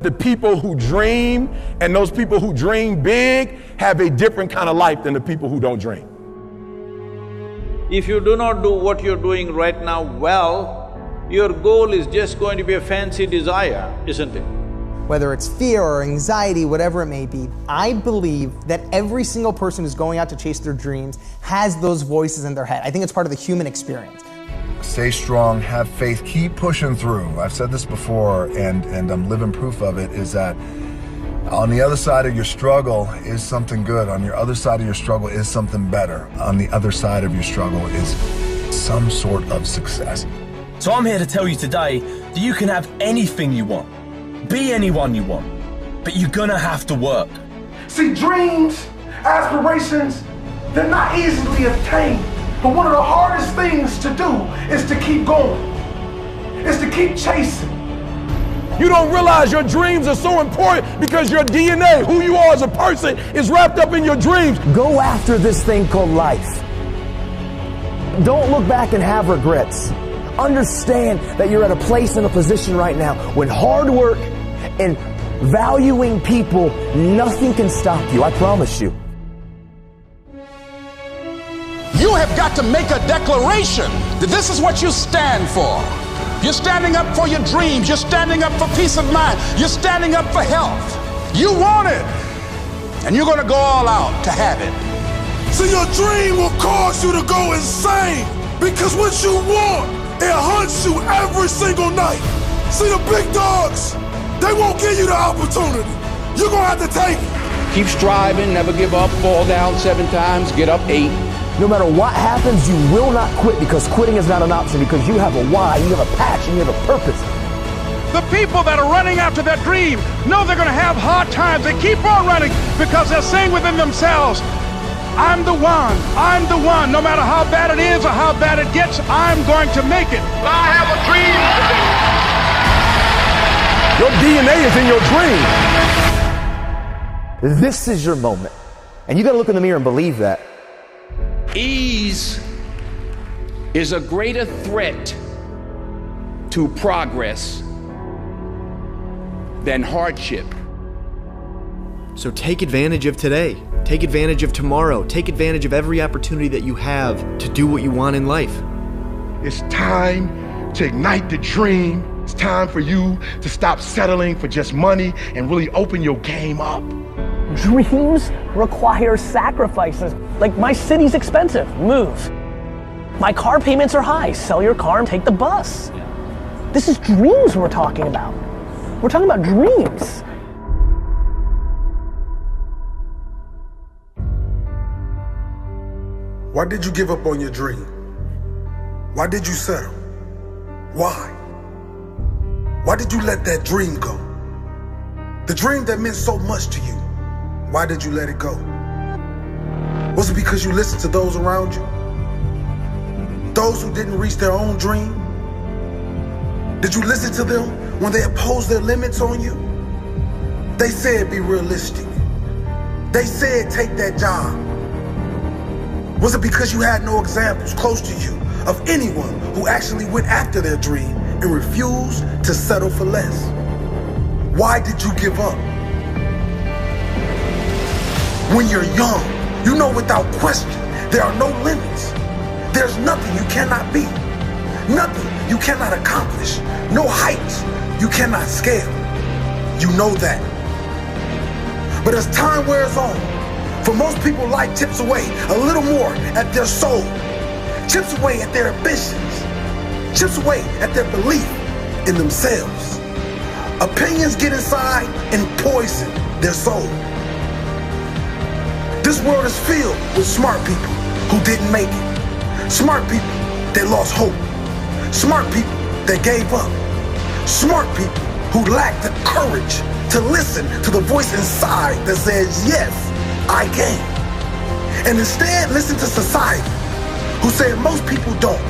the people who dream and those people who dream big have a different kind of life than the people who don't dream. If you do not do what you're doing right now well, your goal is just going to be a fancy desire, isn't it? Whether it's fear or anxiety, whatever it may be, I believe that every single person who's going out to chase their dreams has those voices in their head. I think it's part of the human experience. Stay strong, have faith, keep pushing through. I've said this before, and I'm living proof of it, is that on the other side of your struggle is something good. On your other side of your struggle is something better. On the other side of your struggle is some sort of success. So I'm here to tell you today that you can have anything you want, be anyone you want, but you're gonna have to work. See, dreams, aspirations, they're not easily obtained, but one of the hardest things to do is to keep going, is to keep chasing. You don't realize your dreams are so important because your DNA, who you are as a person, is wrapped up in your dreams. Go after this thing called life. Don't look back and have regrets. Understand that you're at a place and a position right now when hard work and valuing people, nothing can stop you, I promise you. You have got to make a declaration that this is what you stand for. You're standing up for your dreams. You're standing up for peace of mind. You're standing up for health. You want it, and you're going to go all out to have it. So your dream will cause you to go insane, because what you want, it hunts you every single night. See, the big dogs, they won't give you the opportunity. You're going to have to take it. Keep striving, never give up, fall down 7 times, get up 8. No matter what happens, you will not quit, because quitting is not an option, because you have a why, you have a passion, you have a purpose. The people that are running after their dream know they're going to have hard times. They keep on running because they're saying within themselves, I'm the one, no matter how bad it is or how bad it gets, I'm going to make it. I have a dream. Your DNA is in your dream. This is your moment. And you got to look in the mirror and believe that. Ease is a greater threat to progress than hardship. So take advantage of today. Take advantage of tomorrow. Take advantage of every opportunity that you have to do what you want in life. It's time to ignite the dream. It's time for you to stop settling for just money and really open your game up. Dreams require sacrifices. Like, my city's expensive, move. My car payments are high, sell your car and take the bus. This is dreams we're talking about. We're talking about dreams. Why did you give up on your dream? Why did you settle? Why? Why did you let that dream go? The dream that meant so much to you, why did you let it go? Was it because you listened to those around you? Those who didn't reach their own dream? Did you listen to them when they imposed their limits on you? They said be realistic. They said take that job. Was it because you had no examples close to you of anyone who actually went after their dream and refused to settle for less? Why did you give up? When you're young, you know without question, there are no limits. There's nothing you cannot be. Nothing you cannot accomplish. No heights you cannot scale. You know that. But as time wears on, for most people, life chips away a little more at their soul, chips away at their ambitions, chips away at their belief in themselves. Opinions get inside and poison their soul. This world is filled with smart people who didn't make it. Smart people that lost hope. Smart people that gave up. Smart people who lacked the courage to listen to the voice inside that says, yes, I can. And instead listen to society, who said most people don't.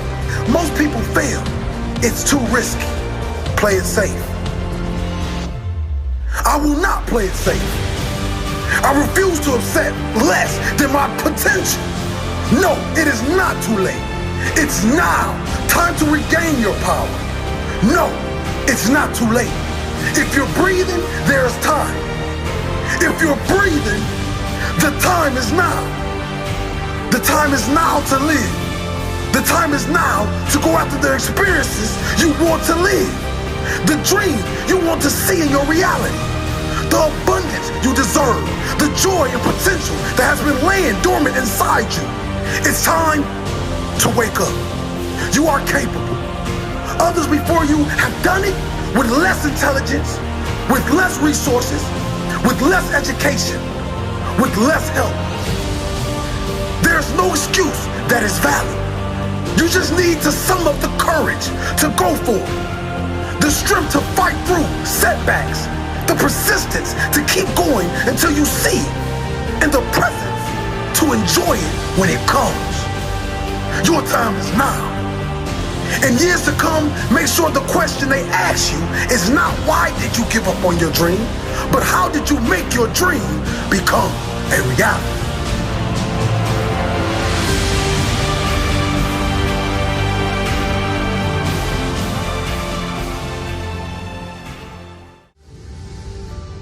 Most people fail. It's too risky. Play it safe. I will not play it safe. I refuse to accept less than my potential. No, it is not too late. It's now. Time to regain your power. No, it's not too late. If you're breathing, there's time. If you're breathing, the time is now. The time is now to live. The time is now to go after the experiences you want to live. The dream you want to see in your reality. The abundance you deserve. The joy and potential that has been laying dormant inside you. It's time to wake up. You are capable. Others before you have done it with less intelligence, with less resources, with less education, with less help. There's no excuse that is valid. You just need to sum up the courage to go for it, the strength to fight through setbacks, the persistence to keep going until you see it, and the presence to enjoy it when it comes. Your time is now. In years to come, make sure the question they ask you is not why did you give up on your dream, but how did you make your dream become a reality?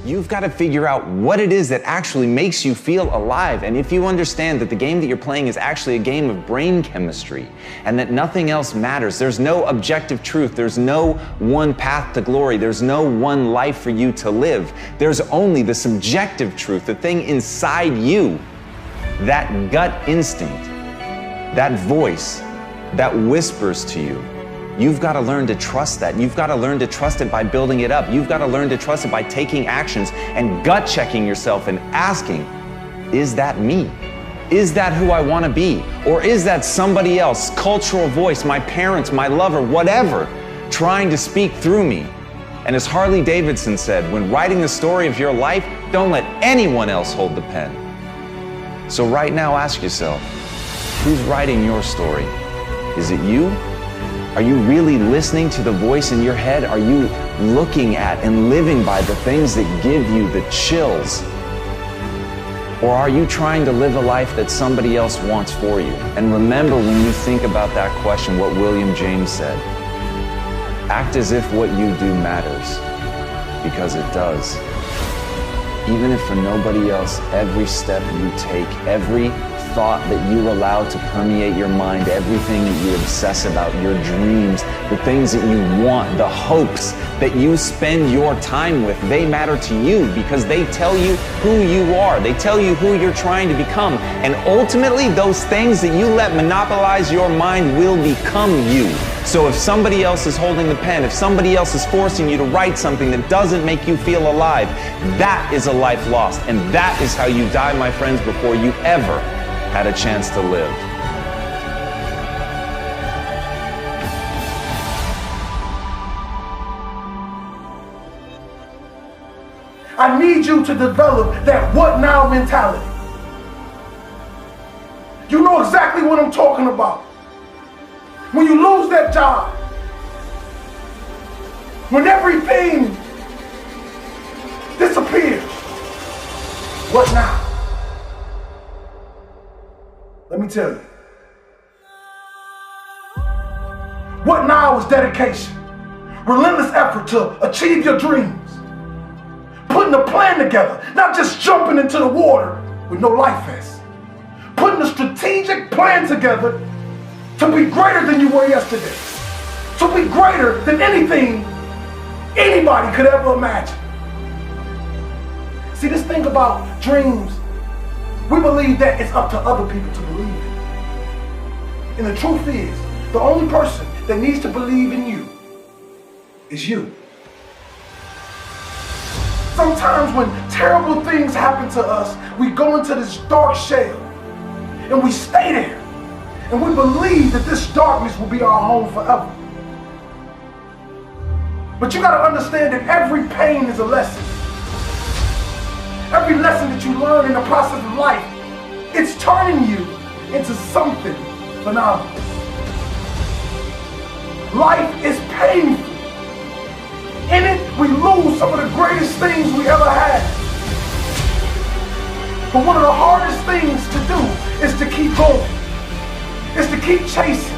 You've got to figure out what it is that actually makes you feel alive. And if you understand that the game that you're playing is actually a game of brain chemistry and that nothing else matters, there's no objective truth, there's no one path to glory, there's no one life for you to live. There's only the subjective truth, the thing inside you, that gut instinct, that voice that whispers to you. You've got to learn to trust that. You've got to learn to trust it by building it up. You've got to learn to trust it by taking actions and gut checking yourself and asking, is that me? Is that who I want to be? Or is that somebody else, cultural voice, my parents, my lover, whatever, trying to speak through me? And as Harley Davidson said, when writing the story of your life, don't let anyone else hold the pen. So right now ask yourself, who's writing your story? Is it you? Are you really listening to the voice in your head? Are you looking at and living by the things that give you the chills? Or are you trying to live a life that somebody else wants for you? And remember, when you think about that question, what William James said, act as if what you do matters, because it does. Even if for nobody else, every step you take, every thought that you allow to permeate your mind, everything that you obsess about, your dreams, the things that you want, the hopes that you spend your time with, they matter to you because they tell you who you are. They tell you who you're trying to become. And ultimately, those things that you let monopolize your mind will become you. So if somebody else is holding the pen, if somebody else is forcing you to write something that doesn't make you feel alive, that is a life lost. And that is how you die, my friends, before you ever had a chance to live. I need you to develop that what now mentality. You know exactly what I'm talking about. When you lose that job, when everything disappears, what now? Let me tell you. What now is dedication, relentless effort to achieve your dreams, putting a plan together, not just jumping into the water with no life vest, putting a strategic plan together to be greater than you were yesterday, to be greater than anything anybody could ever imagine. See, this thing about dreams, we believe that it's up to other people to believe in. And the truth is, the only person that needs to believe in you is you. Sometimes when terrible things happen to us, we go into this dark shell and we stay there. And we believe that this darkness will be our home forever. But you gotta understand that every pain is a lesson. Every lesson that you learn in the process of life, it's turning you into something phenomenal. Life is painful. In it, we lose some of the greatest things we ever had. But one of the hardest things to do is to keep going. Is to keep chasing.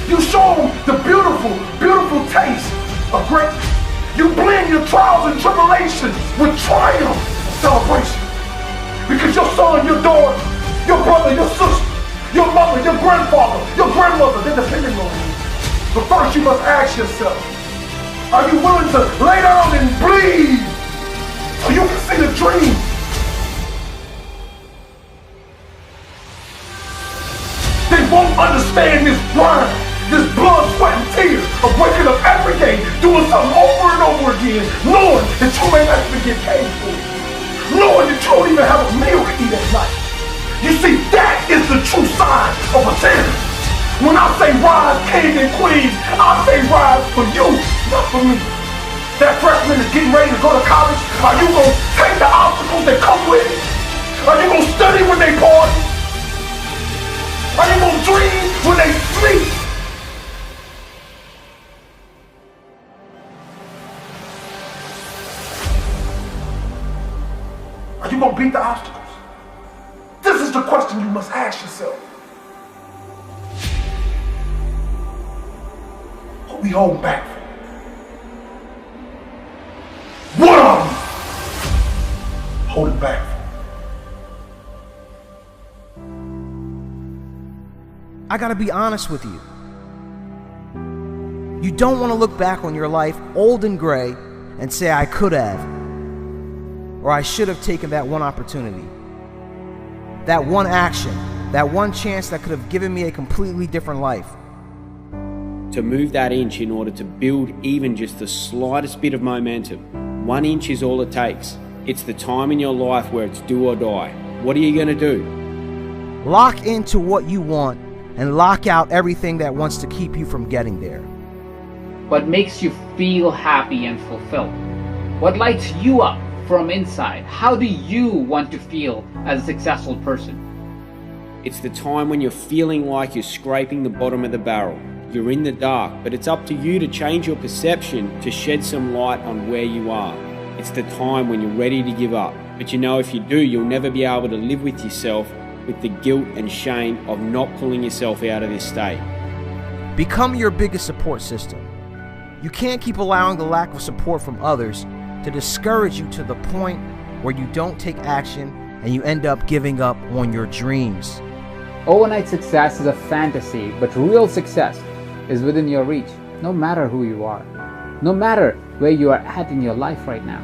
You show them the beautiful, beautiful taste of greatness. You blend your trials and tribulations with triumph and celebration. Because your son, your daughter, your brother, your sister, your mother, your grandfather, your grandmother, they're depending on you. But first you must ask yourself, are you willing to lay down and bleed so you can see the dream? They won't understand this grind, this blood, sweat, and tears of waking up every day, doing something over and over again, knowing that you may actually get paid for it. Knowing that you don't even have a meal to eat at night. You see, that is the true sign of a champion. When I say rise, kings and queens, I say rise for you, not for me. That freshman is getting ready to go to college. Are you going to take the obstacles that come with it? Are you going to study when they party? Are you going to dream when they sleep? Are you going to beat the obstacles? This is the question you must ask yourself. What we holding back for? What are we holding back for? I gotta be honest with you. You don't want to look back on your life old and gray and say, I could have, or I should have taken that one opportunity, that one action, that one chance that could have given me a completely different life. To move that inch in order to build even just the slightest bit of momentum, 1 inch is all it takes. It's the time in your life where it's do or die. What are you going to do? Lock into what you want and lock out everything that wants to keep you from getting there. What makes you feel happy and fulfilled? What lights you up from inside? How do you want to feel as a successful person? It's the time when you're feeling like you're scraping the bottom of the barrel. You're in the dark, but it's up to you to change your perception to shed some light on where you are. It's the time when you're ready to give up. But you know, if you do, you'll never be able to live with yourself with the guilt and shame of not pulling yourself out of this state. Become your biggest support system. You can't keep allowing the lack of support from others to discourage you to the point where you don't take action and you end up giving up on your dreams. Overnight success is a fantasy, but real success is within your reach, no matter who you are, no matter where you are at in your life right now.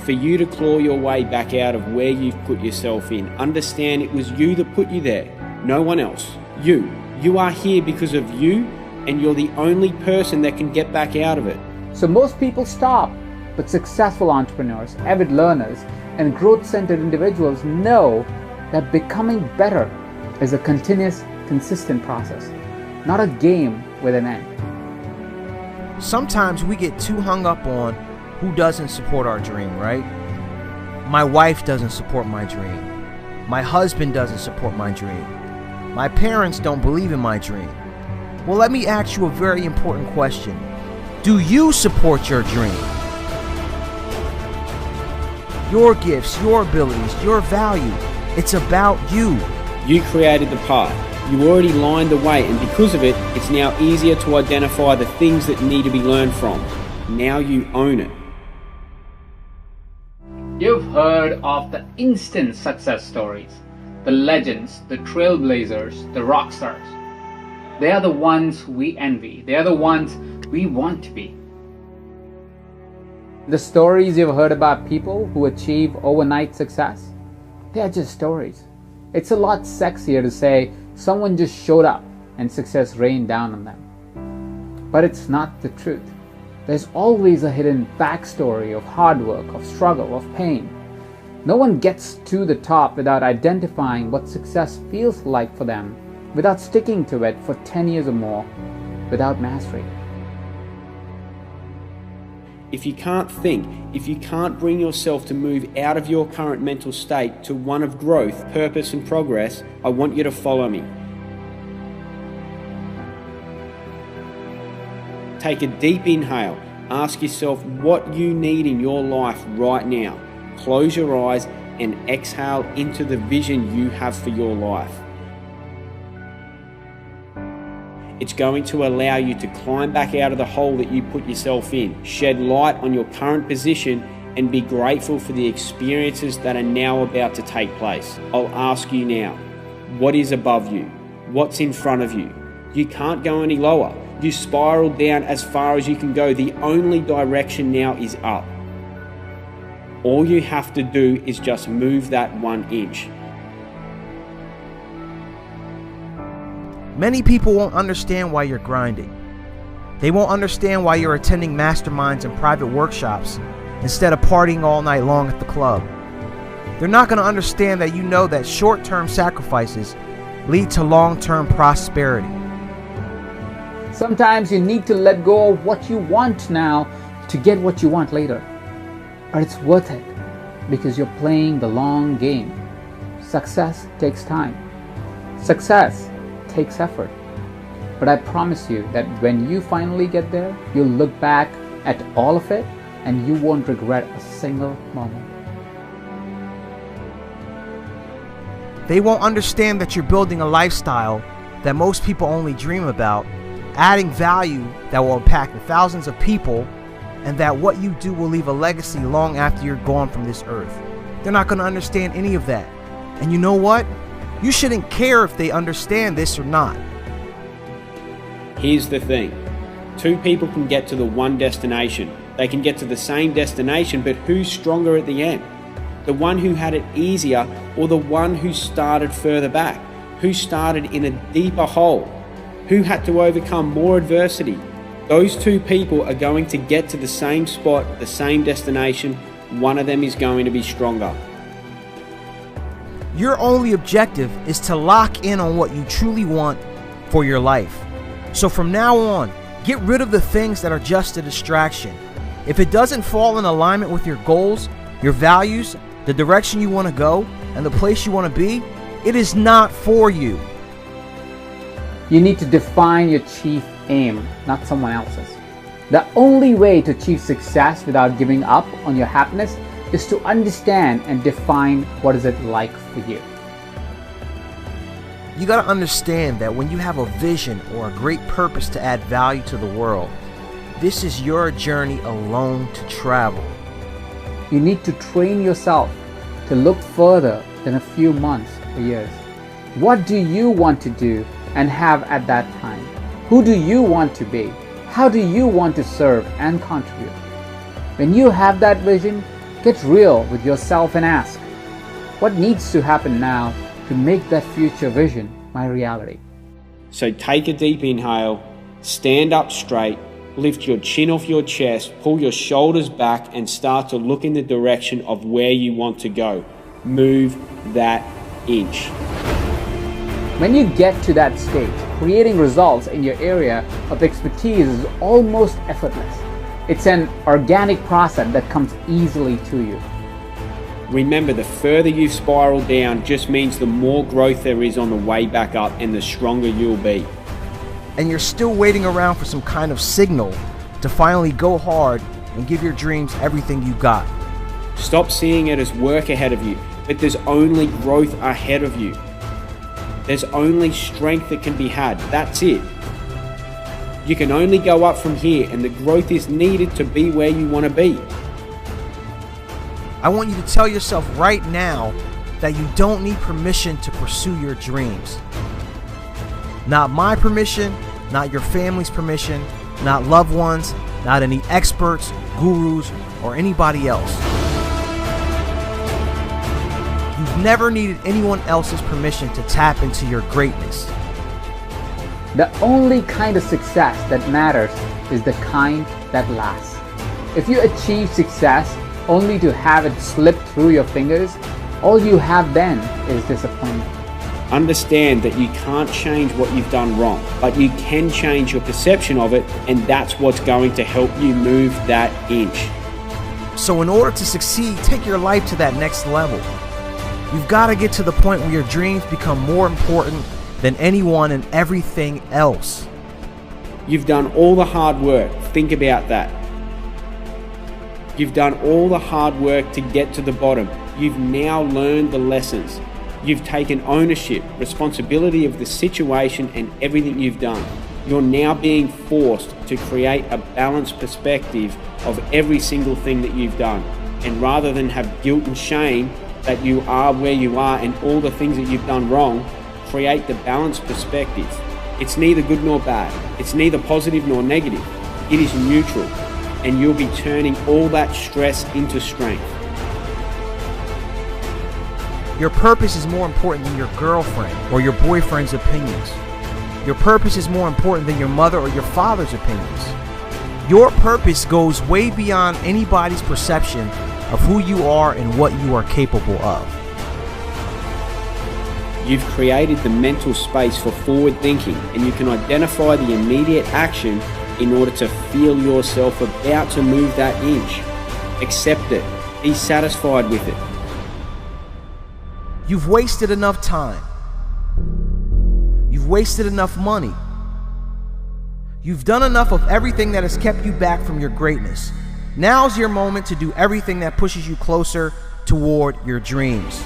For you to claw your way back out of where you've put yourself in, understand it was you that put you there, no one else. You. You are here because of you, and you're the only person that can get back out of it. So most people stop, but successful entrepreneurs, avid learners, and growth-centered individuals know that becoming better is a continuous, consistent process, not a game with an end. Sometimes we get too hung up on who doesn't support our dream, right? My wife doesn't support my dream. My husband doesn't support my dream. My parents don't believe in my dream. Well, let me ask you a very important question. Do you support your dream? Your gifts, your abilities, your value. It's about you. You created the path. You already lined the way, and because of it, it's now easier to identify the things that need to be learned from. Now you own it. You've heard of the instant success stories, the legends, the trailblazers, the rock stars. They are the ones we envy. They are the ones we want to be. The stories you've heard about people who achieve overnight success, they are just stories. It's a lot sexier to say someone just showed up and success rained down on them. But it's not the truth. There's always a hidden backstory of hard work, of struggle, of pain. No one gets to the top without identifying what success feels like for them, without sticking to it for 10 years or more, without mastery. If you can't think, if you can't bring yourself to move out of your current mental state to one of growth, purpose, and progress, I want you to follow me. Take a deep inhale. Ask yourself what you need in your life right now. Close your eyes and exhale into the vision you have for your life. It's going to allow you to climb back out of the hole that you put yourself in, shed light on your current position, and be grateful for the experiences that are now about to take place. I'll ask you now, what is above you? What's in front of you? You can't go any lower. You spiral down as far as you can go. The only direction now is up. All you have to do is just move that 1 inch. Many people won't understand why you're grinding. They won't understand why you're attending masterminds and private workshops instead of partying all night long at the club. They're not going to understand that you know that short-term sacrifices lead to long-term prosperity. Sometimes you need to let go of what you want now to get what you want later. But it's worth it because you're playing the long game. Success takes time. Success takes effort. But I promise you that when you finally get there, you'll look back at all of it and you won't regret a single moment. They won't understand that you're building a lifestyle that most people only dream about, adding value that will impact thousands of people, and that what you do will leave a legacy long after you're gone from this earth. They're not going to understand any of that. And you know what? You shouldn't care if they understand this or not. Here's the thing. 2 people can get to the one destination. They can get to the same destination, but who's stronger at the end? The one who had it easier or the one who started further back? Who started in a deeper hole? Who had to overcome more adversity? Those 2 people are going to get to the same spot, the same destination. One of them is going to be stronger. Your only objective is to lock in on what you truly want for your life. So from now on, get rid of the things that are just a distraction. If it doesn't fall in alignment with your goals, your values, the direction you want to go, and the place you want to be, it is not for you. You need to define your chief aim, not someone else's. The only way to achieve success without giving up on your happiness is to understand and define what is it like for you. You got to understand that when you have a vision or a great purpose to add value to the world, this is your journey alone to travel. You need to train yourself to look further than a few months or years. What do you want to do and have at that time? Who do you want to be? How do you want to serve and contribute? When you have that vision, get real with yourself and ask, what needs to happen now to make that future vision my reality? So take a deep inhale, stand up straight, lift your chin off your chest, pull your shoulders back and start to look in the direction of where you want to go. Move that inch. When you get to that stage, creating results in your area of expertise is almost effortless. It's an organic process that comes easily to you. Remember, the further you spiral down just means the more growth there is on the way back up and the stronger you'll be. And you're still waiting around for some kind of signal to finally go hard and give your dreams everything you got. Stop seeing it as work ahead of you, but there's only growth ahead of you. There's only strength that can be had. That's it. You can only go up from here, and the growth is needed to be where you want to be. I want you to tell yourself right now that you don't need permission to pursue your dreams. Not my permission, not your family's permission, not loved ones, not any experts, gurus, or anybody else. You've never needed anyone else's permission to tap into your greatness. The only kind of success that matters is the kind that lasts. If you achieve success only to have it slip through your fingers, all you have then is disappointment. Understand that you can't change what you've done wrong, but you can change your perception of it, and that's what's going to help you move that inch. So in order to succeed, take your life to that next level. You've got to get to the point where your dreams become more important than anyone and everything else. You've done all the hard work. Think about that. You've done all the hard work to get to the bottom. You've now learned the lessons. You've taken ownership, responsibility of the situation and everything you've done. You're now being forced to create a balanced perspective of every single thing that you've done. And rather than have guilt and shame that you are where you are and all the things that you've done wrong, create the balanced perspective. It's neither good nor bad. It's neither positive nor negative. It is neutral. And you'll be turning all that stress into strength. Your purpose is more important than your girlfriend or your boyfriend's opinions. Your purpose is more important than your mother or your father's opinions. Your purpose goes way beyond anybody's perception of who you are and what you are capable of. You've created the mental space for forward thinking, and you can identify the immediate action in order to feel yourself about to move that inch. Accept it. Be satisfied with it. You've wasted enough time. You've wasted enough money. You've done enough of everything that has kept you back from your greatness. Now's your moment to do everything that pushes you closer toward your dreams.